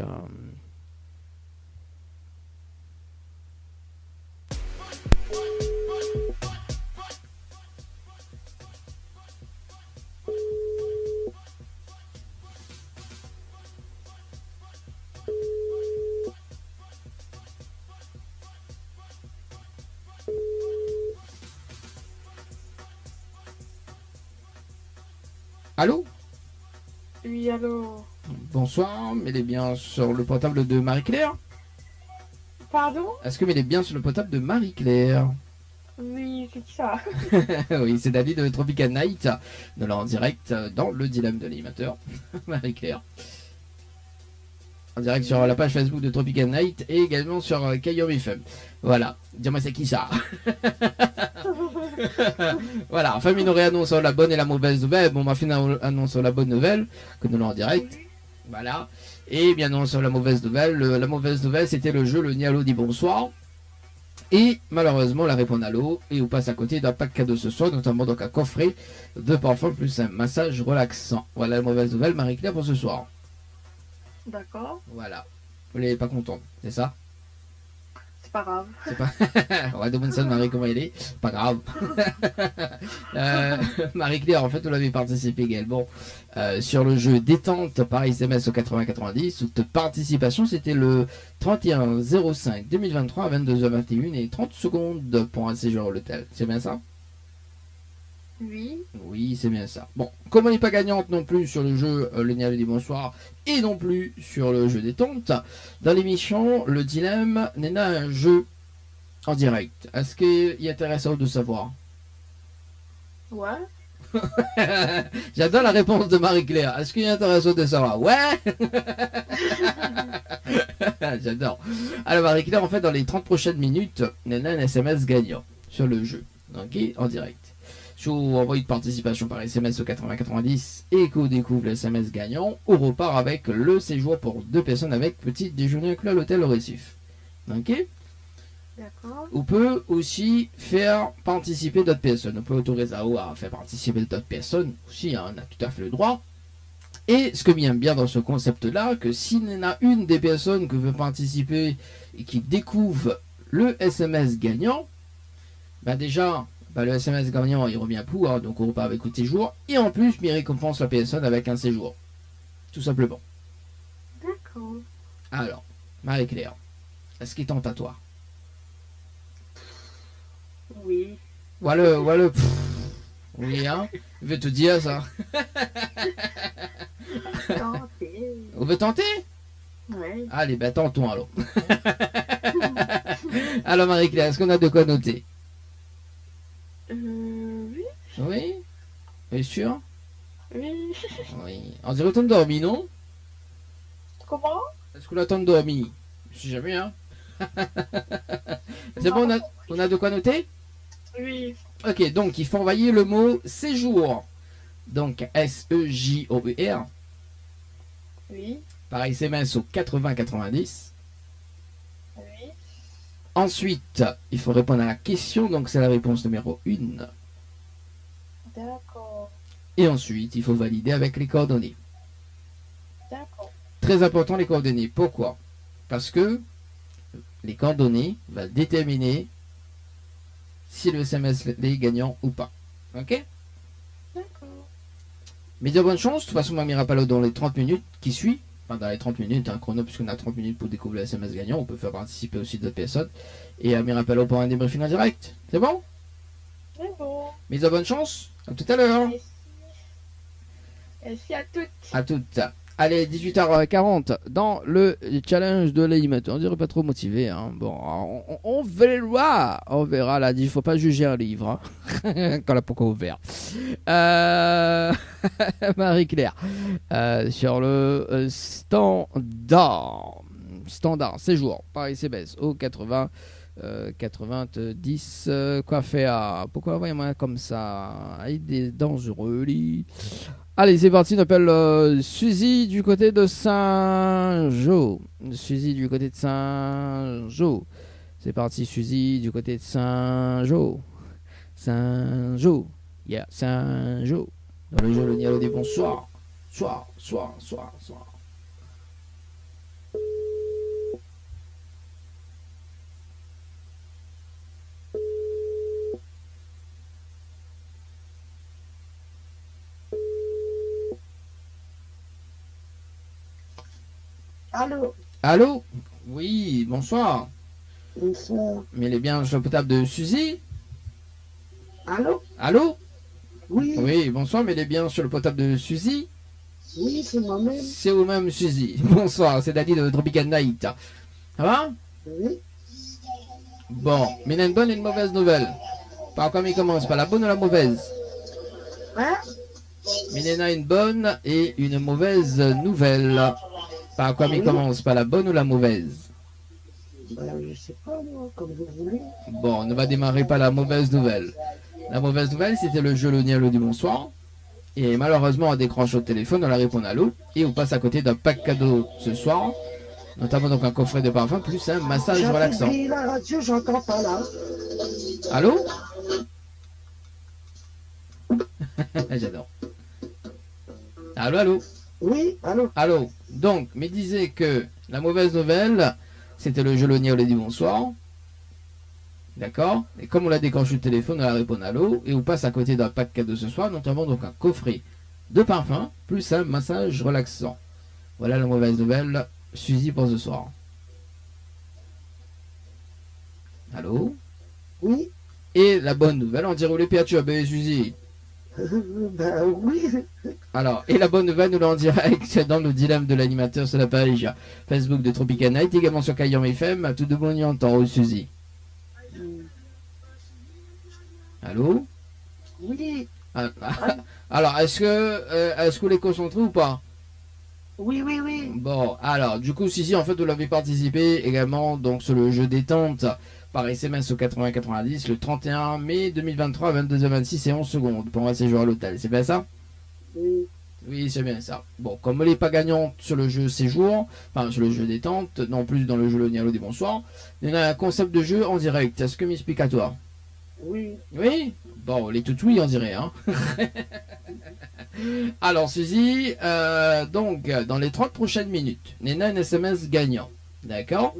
B: Allô?
E: Oui, allô.
B: Bonsoir, mais elle est bien sur le portable de Marie-Claire?
E: Pardon?
B: Est-ce que elle est bien sur le portable de Marie-Claire?
E: Oui, c'est qui ça?
B: Oui, c'est David de Tropical Night, de là en direct dans le dilemme de l'animateur, Marie-Claire. En direct sur la page Facebook de Tropical Night et également sur Kayor FM. Voilà, dis-moi c'est qui ça? Voilà, enfin il nous annonce la bonne et la mauvaise nouvelle. Bon, ma fin annonce la bonne nouvelle que nous l'avons en direct. Voilà, et bien non sur la mauvaise nouvelle. La mauvaise nouvelle c'était le jeu le Nialo dit bonsoir. Et malheureusement la réponse à l'eau et on passe à côté d'un pack cadeau ce soir, notamment donc un coffret de parfum plus un massage relaxant. Voilà la mauvaise nouvelle Marie-Claire pour ce soir.
E: D'accord.
B: Voilà, vous n'êtes pas contente, c'est ça?
E: C'est pas grave.
B: C'est pas... On va demander ça de Marie comment elle est. Pas grave. Marie-Claire, en fait, vous l'avez participé également sur le jeu détente par SMS au 8090. Toute participation, c'était le 31-05-2023 à 22h21 et 30 secondes pour un séjour à l'hôtel. C'est bien ça?
E: Oui.
B: Oui, c'est bien ça. Bon, comme on n'est pas gagnante non plus sur le jeu Le Nialo dit bonsoir et non plus sur le jeu détente, dans l'émission, le dilemme n'est pas un jeu en direct. Est-ce qu'il est intéressant de savoir?
E: Ouais.
B: J'adore la réponse de Marie-Claire. Est-ce qu'il est intéressant de savoir? Ouais. J'adore. Alors Marie-Claire, en fait, dans les 30 prochaines minutes, il y a un SMS gagnant sur le jeu. Ok, en direct. Si vous envoyez de participation par SMS au 8090 et que vous découvrez le SMS gagnant, on repart avec le séjour pour 2 personnes avec petit déjeuner inclus à l'hôtel au Récif. Ok?
E: D'accord.
B: On peut aussi faire participer d'autres personnes. On peut autoriser à faire participer d'autres personnes aussi, on a tout à fait le droit. Et ce que j'aime bien dans ce concept-là, que s'il y en a une des personnes qui veut participer et qui découvre le SMS gagnant, bah déjà... le SMS gagnant il revient pour, donc on repart avec le séjour et en plus il récompense la personne avec un séjour, tout simplement.
E: D'accord.
B: Alors Marie-Claire, est-ce qu'il tente à toi?
E: Oui.
B: Voilà, oui hein, je vais te dire ça.
E: Tenter.
B: On veut tenter?
E: Ouais.
B: Allez, ben tentons alors. Alors Marie-Claire, est-ce qu'on a de quoi noter?
E: Oui.
B: Oui. Es sûr?
E: Oui.
B: Oui. On dirait que t'as dormi, non?
E: Comment?
B: Est-ce que là t'as dormi? Je sais jamais, hein. C'est bon, on a de quoi noter?
E: Oui.
B: Ok, donc il faut envoyer le mot séjour. Donc S-E-J-O-U-R.
E: Oui.
B: Par SMS au 80-90.
E: Oui.
B: Ensuite, il faut répondre à la question, donc c'est la réponse numéro 1.
E: D'accord.
B: Et ensuite, il faut valider avec les coordonnées.
E: D'accord.
B: Très important les coordonnées. Pourquoi? Parce que les coordonnées vont déterminer si le SMS est gagnant ou pas. Ok?
E: D'accord.
B: Mais de bonne chance, de toute façon, Mamie Rapalo dans les 30 minutes qui suivent, enfin dans les 30 minutes, un chrono, puisqu'on a 30 minutes pour découvrir le SMS gagnant, on peut faire participer aussi d'autres personnes. Et Mamie Rapalo pour un débriefing en direct. C'est bon?
E: C'est bon.
B: Mais de bonne chance. À tout à l'heure.
E: Merci. Merci à toutes.
B: À toutes. Allez, 18h40 dans le challenge de l'animateur. On dirait pas trop motivé. Hein. Bon, on verra. On verra. Là, il faut pas juger un livre. Hein. Quand la pourquoi ouvert. Marie-Claire. Sur le standard. Standard, séjour par SMS au 80. 90 quoi faire? Pourquoi envoyez-moi comme ça? Il est dangereux. Allez, c'est parti, on appelle Suzy du côté de Saint-Jean. Suzy du côté de Saint-Jean. C'est parti, Suzy du côté de Saint-Jean. Saint-Jean. Yeah, Saint-Jean. Dans le jeu, le Nialo dit bonsoir. Soir.
H: Allô?
B: Allô? Oui, bonsoir.
H: Bonsoir.
B: Mais il est bien sur le potable de Suzy?
H: Allô?
B: Allô?
H: Oui.
B: Oui, bonsoir, mais il est bien sur le potable de Suzy?
H: Oui, c'est moi-même.
B: C'est vous-même, Suzy. Bonsoir, c'est Daddy de Tropical Night. Ça va?
H: Oui.
B: Bon, mais il y a une bonne et une mauvaise nouvelle. Par quoi il commence? Par la bonne ou la mauvaise?
H: Hein?
B: Mais il y en a une bonne et une mauvaise nouvelle. Par quoi il commence? Par la bonne ou la mauvaise?
H: Je sais pas, moi, comme vous voulez.
B: Bon, on ne va démarrer par la mauvaise nouvelle. La mauvaise nouvelle, c'était le jeu Le Nialo du bonsoir. Et malheureusement, on décroche au téléphone, on la répond à l'eau. Et on passe à côté d'un pack cadeau ce soir. Notamment donc un coffret de parfum plus un massage relaxant.
H: J'ai la radio, j'entends pas là.
B: Allô? J'adore. Allô?
H: Oui, allô?
B: Allô? Donc, me disait que la mauvaise nouvelle, c'était le jeu Le Nialo du bonsoir. D'accord? Et comme on l'a décroché au téléphone, on la répond à l'eau. Et on passe à côté d'un pack cadeau ce soir, notamment donc un coffret de parfum plus un massage relaxant. Voilà la mauvaise nouvelle, Suzy, pour ce soir. Allô?
H: Oui.
B: Et la bonne nouvelle, on dirait où les perturbés, Suzy?
H: Ben oui.
B: Alors, et la bonne nouvelle, nous l'en direct dans le dilemme de l'animateur sur la page Facebook de Tropical Night, également sur Caillon FM. À tout de bon y entend, Suzy. Allô?
H: Oui.
B: Alors, est-ce que vous les concentrez ou pas?
H: Oui, oui, oui.
B: Bon, alors, du coup, si, en fait, vous l'avez participé également donc sur le jeu détente par SMS au 80-90 le 31 mai 2023 à 22h26 et 11 secondes pour un séjour à l'hôtel. C'est bien ça?
H: Oui.
B: Oui, c'est bien ça. Bon, comme elle n'est pas gagnante sur le jeu séjour, enfin sur le jeu détente, non plus dans le jeu Le Nialo des bonsoirs, il y a un concept de jeu en direct. Est-ce que m'explique à toi?
H: Oui.
B: Oui? Bon, les tout oui, on dirait, hein. Alors, Suzy, donc, dans les 30 prochaines minutes, il y a un SMS gagnant. D'accord?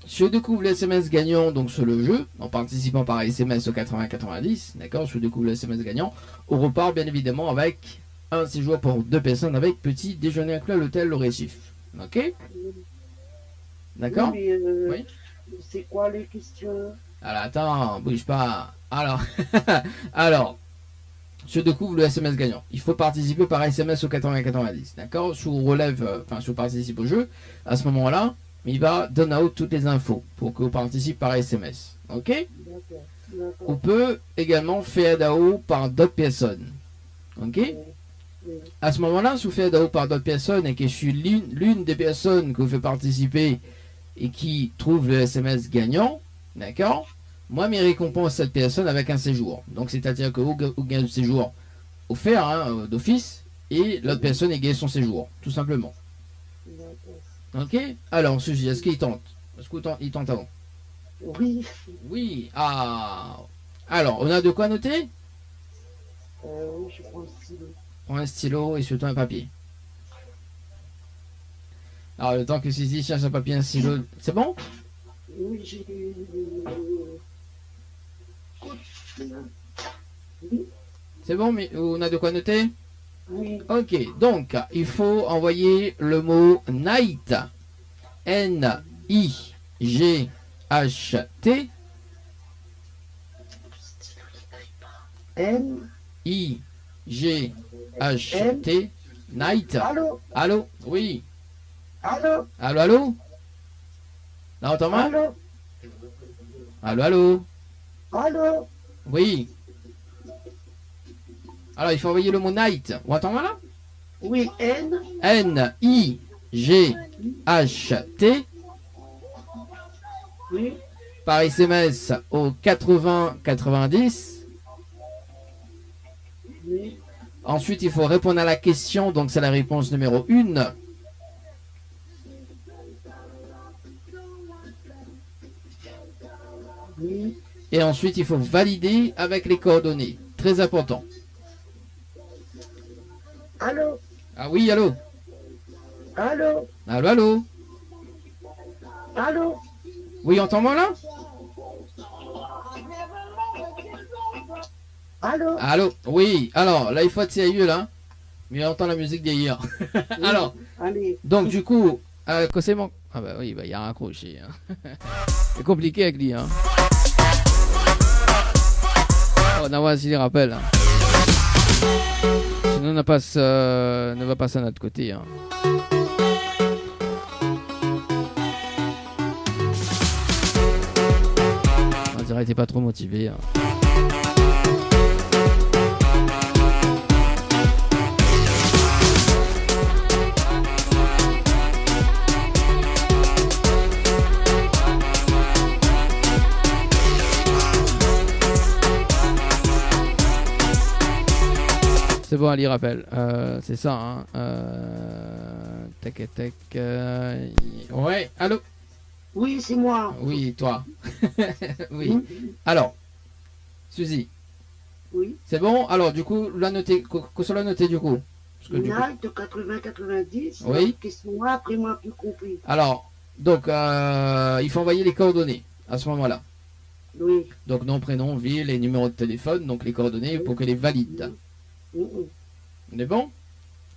B: Je découvre le SMS gagnant donc sur le jeu, en participant par SMS au 80-90. D'accord? Je découvre le SMS gagnant. On repart bien évidemment avec un séjour pour 2 personnes avec petit déjeuner inclus à l'hôtel Le Récif. Ok? D'accord?
H: Oui, mais,
B: oui.
H: C'est quoi les questions?
B: Alors, attends, bouge pas. Alors, je découvre le SMS gagnant. Il faut participer par SMS au 80-90. D'accord? Si on relève, si on participe au jeu, à ce moment-là, il va donner out toutes les infos pour que vous participe par SMS. Ok?
H: D'accord.
B: On peut également faire DAO par d'autres personnes. Ok? À ce moment-là, si vous faites par d'autres personnes et que je suis l'une des personnes que vous faites participer et qui trouve le SMS gagnant, d'accord? Moi, mes récompenses cette personne avec un séjour. Donc, c'est-à-dire que vous gagnez le séjour offert hein, d'office et l'autre personne est gagné son séjour, tout simplement. Ok? Alors, Suzy, est-ce qu'il tente? Est-ce qu'il tente avant?
H: Oui.
B: Oui. Ah. Alors, on a de quoi noter?
H: Oui, je prends le stylo.
B: Prends un stylo et surtout un papier. Alors, le temps que Suzy cherche un papier et un stylo, c'est bon?
H: Oui, j'ai...
B: C'est bon, mais on a de quoi noter?
H: Oui.
B: Ok, donc, il faut envoyer le mot night. N-I-G-H-T. N-I-G-H-T. Night.
H: Allô?
B: Allô? Oui.
H: Allô?
B: Allô, allô? Là, on t'entend?
H: Allô?
B: Allô, allô?
H: Allô?
B: Oui. Alors, il faut envoyer le mot night. On entend là?
H: Oui,
B: N-I-G-H-T.
H: Oui.
B: Par SMS au 80-90.
H: Oui.
B: Ensuite, il faut répondre à la question. Donc, c'est la réponse numéro 1.
H: Oui.
B: Et ensuite, il faut valider avec les coordonnées. Très important.
H: Allô?
B: Ah oui, allô?
H: Allô?
B: Allô, allô?
H: Allô?
B: Oui, entends-moi là?
H: Allô?
B: Allô? Oui, alors, là, il faut être sérieux, là. Mais on entend la musique d'hier. Alors,
H: allez.
B: Donc, du coup, que c'est mon... Ah bah oui, il y a un accroché. Hein. C'est compliqué avec lui, hein. Oh, on a voici les rappels. Hein. Sinon, on passe, ne va passer à notre côté. Hein. On dirait qu'il n'était pas trop motivé. Hein. C'est bon, Ali rappelle. C'est ça, hein. Tac, tac. Ouais, allô?
H: Oui, c'est moi.
B: Oui, toi. Oui. Alors, Suzy.
H: Oui.
B: C'est bon? Alors, du coup, la noter, que soit la noter du coup. Parce que,
H: Night 80-90.
B: Oui.
H: Question après moi, plus compris.
B: Alors, donc, il faut envoyer les coordonnées à ce moment-là.
H: Oui.
B: Donc, nom, prénom, ville et numéro de téléphone, donc les coordonnées pour que les valide. On est bon?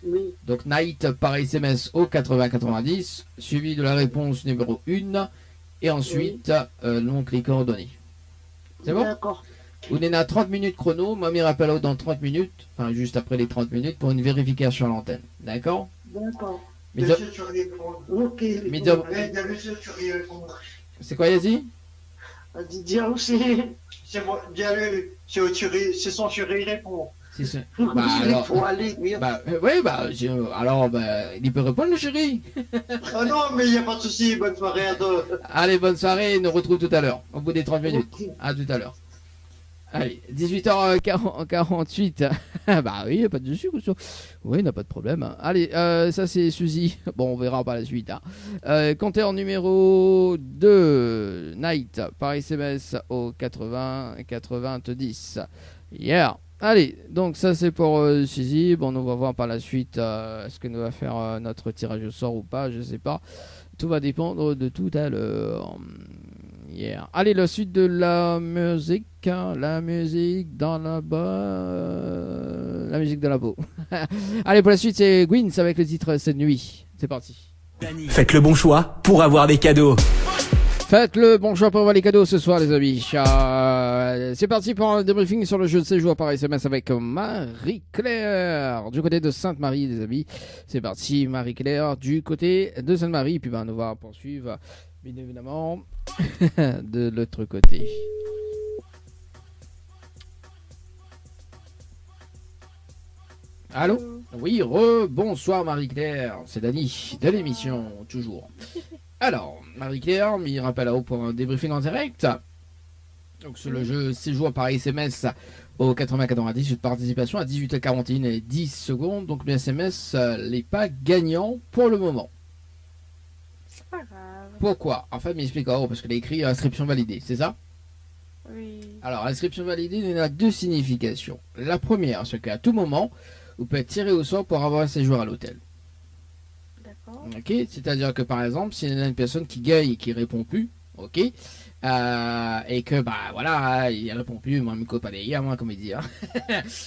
H: Oui.
B: Donc, night par SMS au 80-90, suivi de la réponse numéro 1, et ensuite, donc les coordonnées. C'est bon?
H: D'accord.
B: On est à 30 minutes chrono, moi me rappelle dans 30 minutes, enfin juste après les 30 minutes, pour une vérification à l'antenne. D'accord?
H: D'accord.
B: Mais
H: ok.
B: Mais c'est quoi, Yazi?
H: Didier aussi.
C: C'est moi, c'est son chéri répond.
B: Bah alors, alors, il peut répondre le chéri.
C: Oh non, mais il n'y a pas de souci, bonne soirée à deux.
B: Allez, bonne soirée, nous retrouve tout à l'heure, au bout des 30 minutes. À tout à l'heure. Allez, 18h48. Bah oui, pas de souci. Oui, n'a pas de problème. Allez, ça c'est Suzy. Bon, on verra par la suite. Hein. Compteur numéro 2, Night, par SMS au 80-90. Yeah. Allez, donc ça c'est pour Suzy. Bon, on va voir par la suite est-ce que nous va faire notre tirage au sort ou pas, je sais pas. Tout va dépendre de tout à l'heure. Yeah. Allez, la suite de la musique. Hein, la musique dans la musique de la peau. Allez, pour la suite, c'est Gwyn avec le titre Cette nuit. C'est parti.
A: Faites le bon choix pour avoir des cadeaux.
B: Faites le bon choix pour avoir les cadeaux ce soir, les amis. C'est parti pour un débriefing sur le jeu de séjour par SMS avec Marie-Claire du côté de Sainte-Marie, les amis. C'est parti, Marie-Claire du côté de Sainte-Marie. Puis on va poursuivre, bien évidemment, de l'autre côté. Allô? Oui, bonsoir Marie-Claire, c'est Dany de l'émission, toujours. Alors, Marie-Claire m'y rappelle pour un débriefing en direct. Donc sur le jeu 6 jours par SMS au 80-90, de participation à 18h41 et 10 secondes. Donc le SMS n'est pas gagnant pour le moment.
E: C'est pas grave.
B: Pourquoi? Enfin, m'explique, parce qu'il a écrit inscription validée, c'est ça?
E: Oui.
B: Alors, inscription validée, il y a deux significations. La première, c'est qu'à tout moment, vous pouvez être tiré au sort pour avoir un séjour à l'hôtel.
E: D'accord.
B: Ok, c'est-à-dire que par exemple, s'il y a une personne qui gagne et qui répond plus, ok, et que bah voilà, il répond plus, moi, je pas des moi, comme il dit. Hein.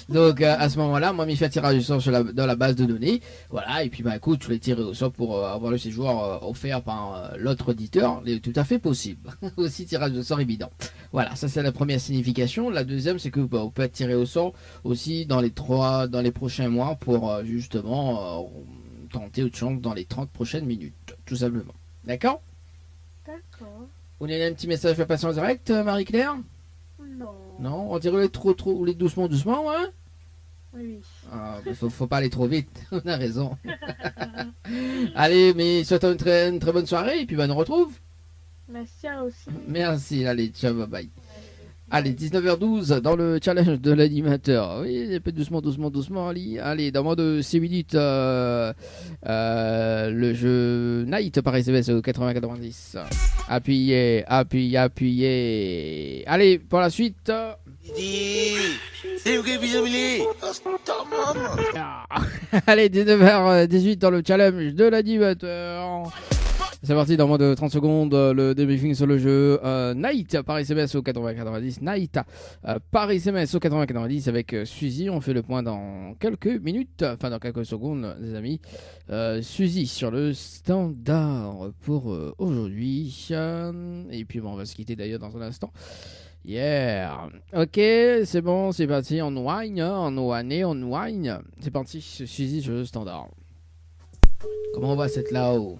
B: Donc à ce moment-là, moi, je fais un tirage au sort dans la base de données, voilà, et puis bah écoute, je l'ai tiré au sort pour avoir le séjour offert par l'autre auditeur, c'est tout à fait possible. Aussi tirage au sort évident. Voilà, ça c'est la première signification. La deuxième, c'est que bah, vous pouvez être tiré au sort aussi dans les prochains mois pour justement tenter autre chance dans les 30 prochaines minutes, tout simplement. D'accord?
E: D'accord.
B: Vous avez un petit message à passer en direct, Marie-Claire?
E: Non.
B: Non, on dirait trop, ou les doucement, hein?
E: Oui.
B: Ah, faut pas aller trop vite, on a raison. Allez, mais souhaite une très bonne soirée, et puis bah, on nous retrouve.
E: Merci à aussi.
B: Merci, allez, ciao, bye bye. Allez, 19h12 dans le challenge de l'animateur. Oui, un peu doucement, Ali. Allez, dans moins de 6 minutes, le jeu Night par SMS au 80-90. Appuyez. Allez, pour la suite. Allez, 19h18 dans le challenge de l'animateur. C'est parti dans moins de 30 secondes, le débriefing sur le jeu Night par SMS au 80-90. Night par SMS au 80-90 avec Suzy. On fait le point dans quelques minutes, enfin dans quelques secondes, les amis. Suzy sur le standard pour aujourd'hui. Et puis bon, on va se quitter d'ailleurs dans un instant. Yeah. Ok, c'est bon, c'est parti. On wine, on wine. C'est parti, Suzy sur le standard. Comment on va cette là-haut?